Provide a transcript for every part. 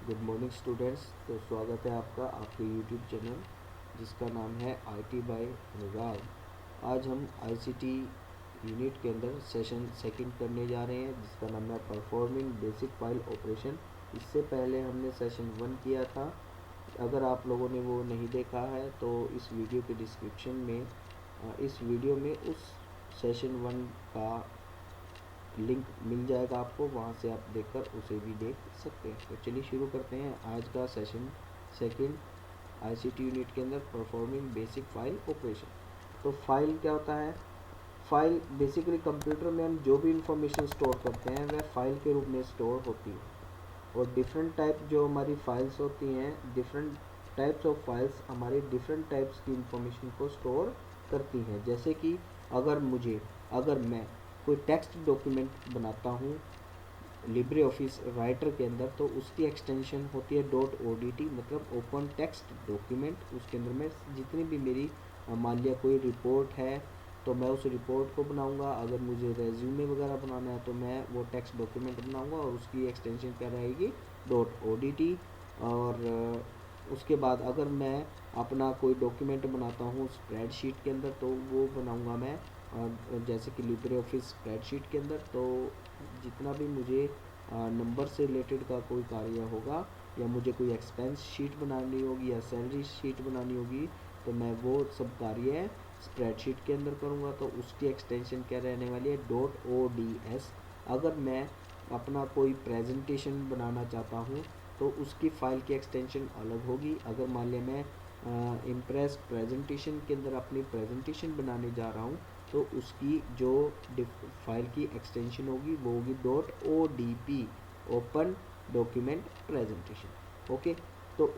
Good morning students. तो स्वागत है आपका आपके यूट्यूब चैनल जिसका नाम है आईटी बाय अनुराग। आज हम आईसीटी यूनिट के अंदर सेशन सेकंड करने जा रहे हैं जिसका नाम है परफॉर्मिंग बेसिक फाइल ऑपरेशन। इससे पहले हमने सेशन 1 किया था। अगर आप लोगों ने वो नहीं देखा है तो इस वीडियो के डिस्क्रिप्शन में इस वीडियो में उस सेशन 1 का लिंक मिल जाएगा आपको, वहाँ से आप देखकर उसे भी देख सकते हैं। तो चलिए शुरू करते हैं आज का सेशन सेकंड आईसीटी यूनिट के अंदर परफॉर्मिंग बेसिक फाइल ऑपरेशन। तो फाइल क्या होता है? फाइल बेसिकली कंप्यूटर में हम जो भी इंफॉर्मेशन स्टोर करते हैं वह फाइल के रूप में स्टोर होती है। और डिफरेंट टाइप जो हमारी फाइल्स होती हैं, डिफरेंट टाइप्स ऑफ फाइल्स हमारे डिफरेंट टाइप्स की इंफॉर्मेशन को स्टोर करती हैं। जैसे कि अगर मैं कोई टेक्स्ट डॉक्यूमेंट बनाता हूँ लिब्रे ऑफिस राइटर के अंदर, तो उसकी एक्सटेंशन होती है .odt, मतलब ओपन टेक्स्ट डॉक्यूमेंट। उसके अंदर में जितनी भी मेरी मान लिया कोई रिपोर्ट है तो मैं उस रिपोर्ट को बनाऊंगा। अगर मुझे रेज्यूमे वगैरह बनाना है तो मैं वो टेक्स्ट डॉक्यूमेंट बनाऊंगा और उसकी एक्सटेंशन क्या रहेगी .odt। और उसके बाद अगर मैं अपना कोई डॉक्यूमेंट बनाता हूँ स्प्रेडशीट के अंदर तो वो बनाऊंगा मैं जैसे कि लिब्रे ऑफिस स्प्रेडशीट के अंदर। तो जितना भी मुझे नंबर से रिलेटेड का कोई कार्य होगा या मुझे कोई एक्सपेंस शीट बनानी होगी या सैलरी शीट बनानी होगी तो मैं वो सब कार्य स्प्रेडशीट के अंदर करूँगा। तो उसकी एक्सटेंशन क्या रहने वाली है .ods। अगर मैं अपना कोई प्रेजेंटेशन बनाना चाहता हूँ तो उसकी फ़ाइल की एक्सटेंशन अलग होगी। अगर मान लिया मैं इम्प्रेस प्रेजेंटेशन के अंदर अपनी प्रेजेंटेशन बनाने जा रहा हूँ तो उसकी जो फाइल की एक्सटेंशन होगी वो होगी .odp, open document presentation. Okay, तो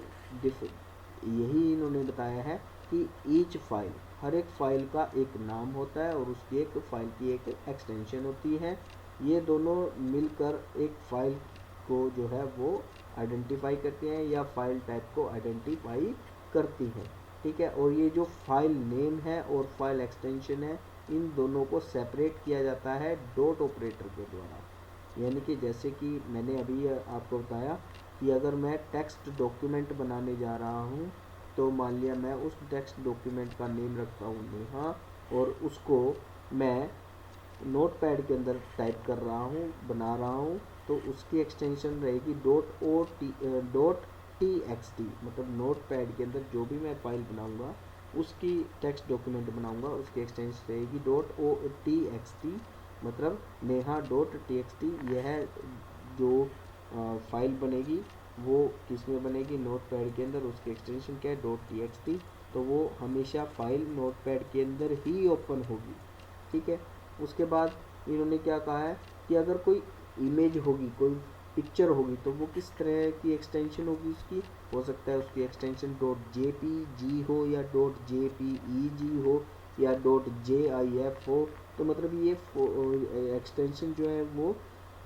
यही इन्होंने बताया है कि ईच फाइल, हर एक फाइल का एक नाम होता है और उसकी एक फाइल की एक एक्सटेंशन होती है। ये दोनों मिलकर एक फाइल को जो है वो आइडेंटिफाई करते हैं या फाइल टाइप को आइडेंटिफाई करती हैं। ठीक है, और ये जो फाइल नेम है और फाइल एक्सटेंशन है इन दोनों को सेपरेट किया जाता है डॉट ऑपरेटर के द्वारा। यानी कि जैसे कि मैंने अभी आपको बताया कि अगर मैं टेक्स्ट डॉक्यूमेंट बनाने जा रहा हूँ तो मान लिया मैं उस टेक्स्ट डॉक्यूमेंट का नेम रखता हूँ नेहा, और उसको मैं नोटपैड के अंदर टाइप कर रहा हूँ, बना रहा हूँ, तो उसकी एक्सटेंशन रहेगी .txt, मतलब नोटपैड के अंदर जो भी मैं फाइल बनाऊँगा उसकी टेक्स्ट डॉक्यूमेंट बनाऊँगा उसकी एक्सटेंशन रहेगी .txt, मतलब नेहा.txt। यह जो फाइल बनेगी वो किस में बनेगी? नोटपैड के अंदर। उसकी एक्सटेंशन क्या है .txt। तो वो हमेशा फाइल नोटपैड के अंदर ही ओपन होगी। ठीक है, उसके बाद इन्होंने क्या कहा है कि अगर कोई इमेज होगी, कोई पिक्चर होगी तो वो किस तरह की एक्सटेंशन होगी उसकी? हो सकता है उसकी एक्सटेंशन .jpg हो या .jpeg हो या .jif हो। तो मतलब ये एक्सटेंशन जो है वो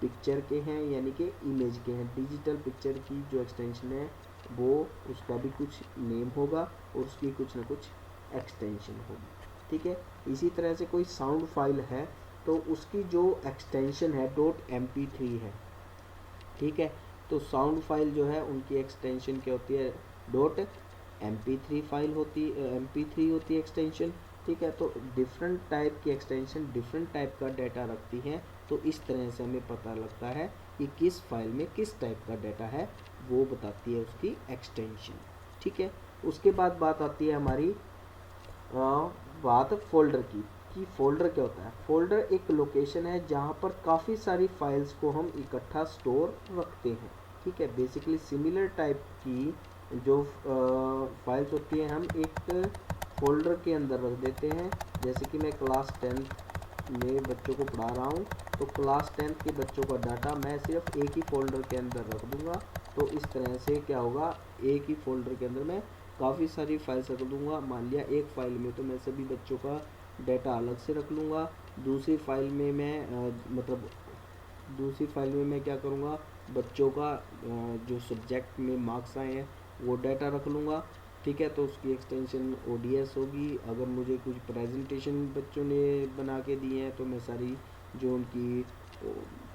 पिक्चर के हैं, यानी कि इमेज के हैं। डिजिटल पिक्चर की जो एक्सटेंशन है वो उसका भी कुछ नेम होगा और उसकी कुछ ना कुछ एक्सटेंशन होगी। ठीक है, इसी तरह से कोई साउंड फाइल है तो उसकी जो एक्सटेंशन है .mp3 है। ठीक है, तो साउंड फाइल जो है उनकी एक्सटेंशन क्या होती है? .mp3 फाइल होती mp3 होती है एक्सटेंशन। ठीक है, तो डिफरेंट टाइप की एक्सटेंशन डिफरेंट टाइप का डाटा रखती हैं। तो इस तरह से हमें पता लगता है कि किस फाइल में किस टाइप का डाटा है, वो बताती है उसकी एक्सटेंशन। ठीक है, उसके बाद बात आती है हमारी बात फोल्डर की कि फोल्डर क्या होता है। फोल्डर एक लोकेशन है जहाँ पर काफ़ी सारी फाइल्स को हम इकट्ठा स्टोर रखते हैं। ठीक है, बेसिकली सिमिलर टाइप की जो फाइल्स होती है हम एक फोल्डर के अंदर रख देते हैं। जैसे कि मैं क्लास 10th में बच्चों को पढ़ा रहा हूँ तो क्लास 10th के बच्चों का डाटा मैं सिर्फ एक ही फोल्डर के अंदर रख दूँगा। तो इस तरह से क्या होगा, एक ही फोल्डर के अंदर मैं काफ़ी सारी फाइल्स रख दूँगा। मान लिया एक फ़ाइल में तो मैं सभी बच्चों का डाटा अलग से रख लूँगा। दूसरी फाइल में मैं मतलब दूसरी फाइल में मैं क्या करूँगा, बच्चों का जो सब्जेक्ट में मार्क्स आए हैं वो डाटा रख लूँगा। ठीक है, तो उसकी एक्सटेंशन ODS होगी। अगर मुझे कुछ प्रेजेंटेशन बच्चों ने बना के दिए हैं तो मैं सारी जो उनकी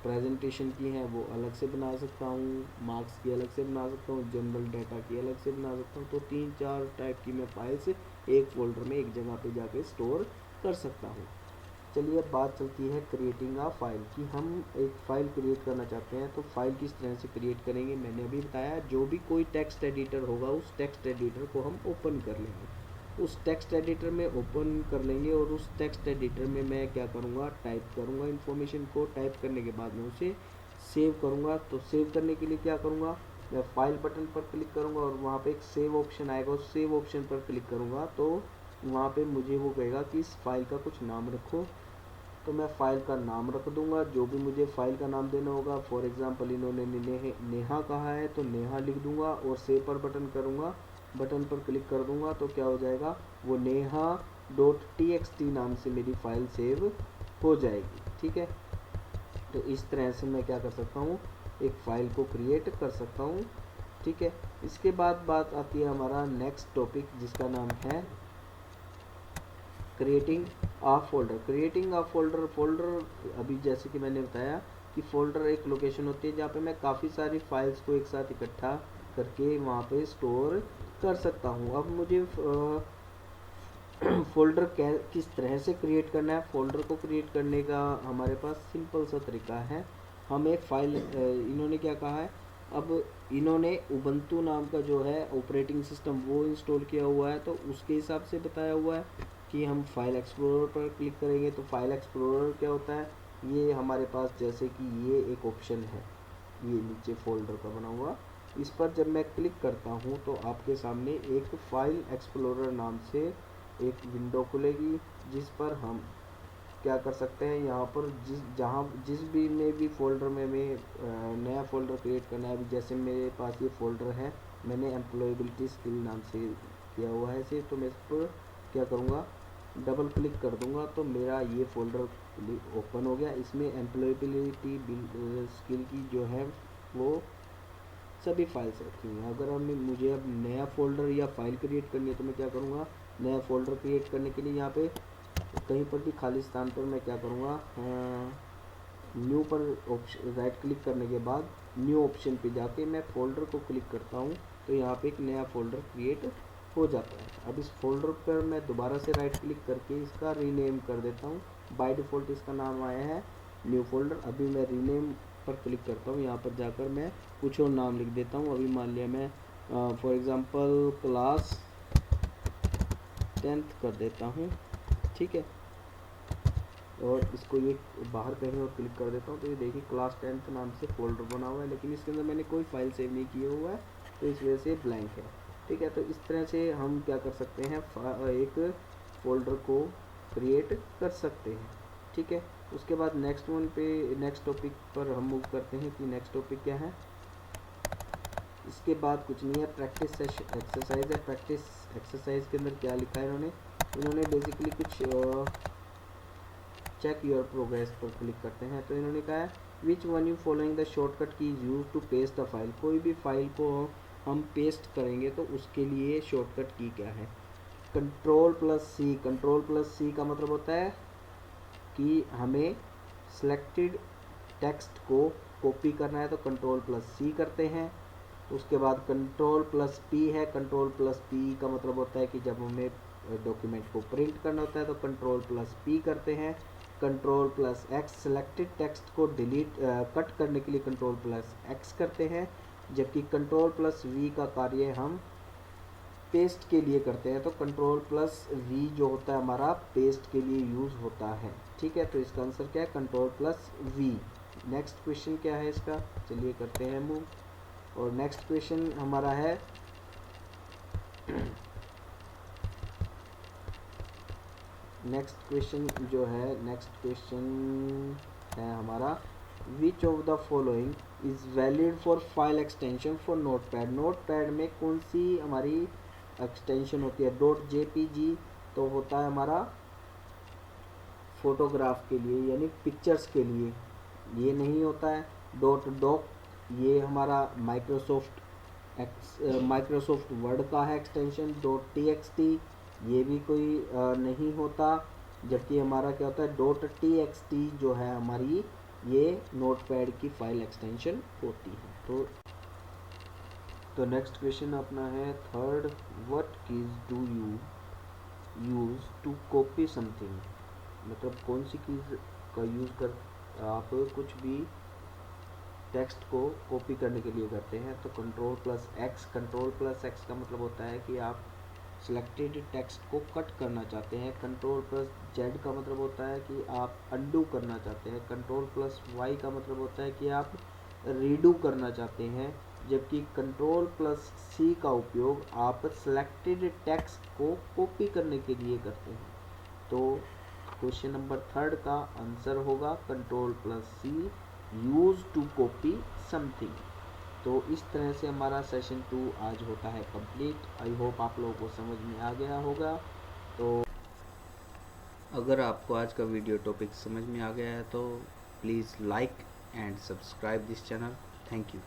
प्रेजेंटेशन की हैं वो अलग से बना सकता हूँ, मार्क्स की अलग से बना सकता हूँ, जनरल डाटा की अलग से बना सकता हूँ। तो 3-4 टाइप की मैं फाइल्स एक फोल्डर में एक जगह पे जाके स्टोर कर सकता हूँ। चलिए अब बात चलती है क्रिएटिंग अ फाइल की। हम एक फ़ाइल क्रिएट करना चाहते हैं तो फाइल किस तरह से क्रिएट करेंगे मैंने अभी बताया। जो भी कोई टेक्स्ट एडिटर होगा उस टेक्स्ट एडिटर को हम ओपन कर लेंगे, उस टेक्स्ट एडिटर में ओपन कर लेंगे और उस टेक्स्ट एडिटर में मैं क्या करूँगा, टाइप करूँगा इन्फॉर्मेशन को। टाइप करने के बाद मैं उसे सेव करूँगा। तो सेव करने के लिए क्या करूँगा, मैं फाइल बटन पर क्लिक करूँगा और वहाँ पे एक सेव ऑप्शन आएगा, उस सेव ऑप्शन पर क्लिक करूँगा तो वहाँ पे मुझे वो कहेगा कि इस फाइल का कुछ नाम रखो। तो मैं फ़ाइल का नाम रख दूंगा, जो भी मुझे फ़ाइल का नाम देना होगा। फॉर एग्ज़ाम्पल इन्होंने नेहा कहा है तो नेहा लिख दूंगा और सेव पर बटन करूंगा, बटन पर क्लिक कर दूंगा तो क्या हो जाएगा, वो नेहा .txt नाम से मेरी फ़ाइल सेव हो जाएगी। ठीक है, तो इस तरह से मैं क्या कर सकता हूँ, एक फ़ाइल को क्रिएट कर सकता हूँ। ठीक है, इसके बाद बात आती है हमारा नेक्स्ट टॉपिक जिसका नाम है creating a folder. Creating a folder अभी जैसे कि मैंने बताया कि फोल्डर एक लोकेशन होती है जहाँ पे मैं काफ़ी सारी फाइल्स को एक साथ इकट्ठा करके वहाँ पे स्टोर कर सकता हूँ। अब मुझे फोल्डर किस तरह से क्रिएट करना है। फोल्डर को क्रिएट करने का हमारे पास सिंपल सा तरीका है। हम एक फाइल इन्होंने क्या कहा है, अब इन्होंने उबंटू नाम का जो है ऑपरेटिंग सिस्टम वो इंस्टॉल किया हुआ है, तो उसके हिसाब से बताया हुआ है कि हम फाइल एक्सप्लोरर पर क्लिक करेंगे। तो फाइल एक्सप्लोरर क्या होता है, ये हमारे पास जैसे कि ये एक ऑप्शन है, ये नीचे फोल्डर का बना हुआ, इस पर जब मैं क्लिक करता हूँ तो आपके सामने एक फाइल एक्सप्लोरर नाम से एक विंडो खुलेगी, जिस पर हम क्या कर सकते हैं, यहाँ पर जिस भी में भी फोल्डर में मैं नया फोल्डर क्रिएट करना है। अभी जैसे मेरे पास ये फोल्डर है, मैंने एम्प्लॉयबिलिटी स्किल नाम से किया हुआ है इसे, तो मैं इस पर क्या करूँगा, डबल क्लिक कर दूँगा तो मेरा ये फोल्डर ओपन हो गया। इसमें एम्प्लॉयबिलिटी स्किल की जो है वो सभी फाइल्स रखी हुई हैं। अगर मुझे अब नया फोल्डर या फाइल क्रिएट करनी है तो मैं क्या करूँगा, नया फोल्डर क्रिएट करने के लिए यहाँ पे कहीं पर भी खाली स्थान पर मैं क्या करूँगा, न्यू पर ऑप्शन राइट क्लिक करने के बाद न्यू ऑप्शन पे जाके मैं फोल्डर को क्लिक करता हूँ तो यहाँ पे एक नया फोल्डर क्रिएट हो जाता है। अब इस फोल्डर पर मैं दोबारा से राइट क्लिक करके इसका रीनेम कर देता हूँ। बाय डिफ़ॉल्ट इसका नाम आया है न्यू फोल्डर। अभी मैं रीनेम पर क्लिक करता हूँ, यहाँ पर जाकर मैं कुछ और नाम लिख देता हूँ। अभी मान लिया मैं फॉर एग्ज़ाम्पल क्लास 10th कर देता हूँ। ठीक है, और इसको ये बाहर कहीं और क्लिक कर देता हूँ तो ये देखिए क्लास 10th नाम से फोल्डर बना हुआ है, लेकिन इसके अंदर मैंने कोई फाइल सेव नहीं किया हुआ है तो इस वजह से ब्लैंक है। ठीक है, तो इस तरह से हम क्या कर सकते हैं, एक फोल्डर को क्रिएट कर सकते हैं। ठीक है, उसके बाद नेक्स्ट टॉपिक पर हम मूव करते हैं कि नेक्स्ट टॉपिक क्या है। इसके बाद कुछ नहीं है, प्रैक्टिस एक्सरसाइज है। प्रैक्टिस एक्सरसाइज के अंदर क्या लिखा है इन्होंने बेसिकली कुछ चेक योर प्रोग्रेस पर क्लिक करते हैं तो इन्होंने कहा है which one you following the shortcut key is use to paste the file. कोई भी फाइल को हम पेस्ट करेंगे तो उसके लिए शॉर्टकट की क्या है, Ctrl+C। Ctrl+C का मतलब होता है कि हमें सिलेक्टेड टेक्स्ट को कॉपी करना है तो Ctrl+C करते हैं। तो उसके बाद Ctrl+P है। Ctrl+P का मतलब होता है कि जब हमें डॉक्यूमेंट को प्रिंट करना होता है तो Ctrl+P करते हैं। Ctrl+X सिलेक्टेड टेक्स्ट को कट करने के लिए Ctrl+X करते हैं, जबकि Ctrl+V का कार्य हम पेस्ट के लिए करते हैं तो Ctrl+V जो होता है हमारा पेस्ट के लिए यूज़ होता है। ठीक है, तो इसका आंसर क्या है, Ctrl+V। नेक्स्ट क्वेश्चन क्या है इसका, चलिए करते हैं मूव। और नेक्स्ट क्वेश्चन हमारा है नेक्स्ट क्वेश्चन है हमारा which of the following is valid for file extension for notepad. Notepad में कौन सी हमारी एक्सटेंशन होती है, .jpg तो होता है हमारा फोटोग्राफ के लिए यानी पिक्चर्स के लिए, ये नहीं होता है। .doc ये हमारा माइक्रोसॉफ्ट वर्ड का है एक्सटेंशन। .txt ये भी कोई नहीं होता, जबकि हमारा क्या होता है .txt जो है हमारी ये नोटपैड की फाइल एक्सटेंशन होती है। तो नेक्स्ट क्वेश्चन अपना है third, what keys do you use to copy something. मतलब कौन सी कीज का यूज़ कर आप कुछ भी टेक्स्ट को कॉपी करने के लिए करते हैं। तो कंट्रोल प्लस एक्स का मतलब होता है कि आप सिलेक्टेड टेक्स्ट को कट करना चाहते हैं। कंट्रोल प्लस जेड का मतलब होता है कि आप अंडू करना चाहते हैं। कंट्रोल प्लस वाई का मतलब होता है कि आप रीडू करना चाहते हैं। जबकि कंट्रोल प्लस सी का उपयोग आप सिलेक्टेड टेक्स्ट को कॉपी करने के लिए करते हैं। तो क्वेश्चन नंबर थर्ड का आंसर होगा control plus C, use to copy something. तो इस तरह से हमारा सेशन 2 आज होता है कंप्लीट। आई होप आप लोगों को समझ में आ गया होगा। तो अगर आपको आज का वीडियो टॉपिक समझ में आ गया है तो please like and subscribe this channel. Thank you.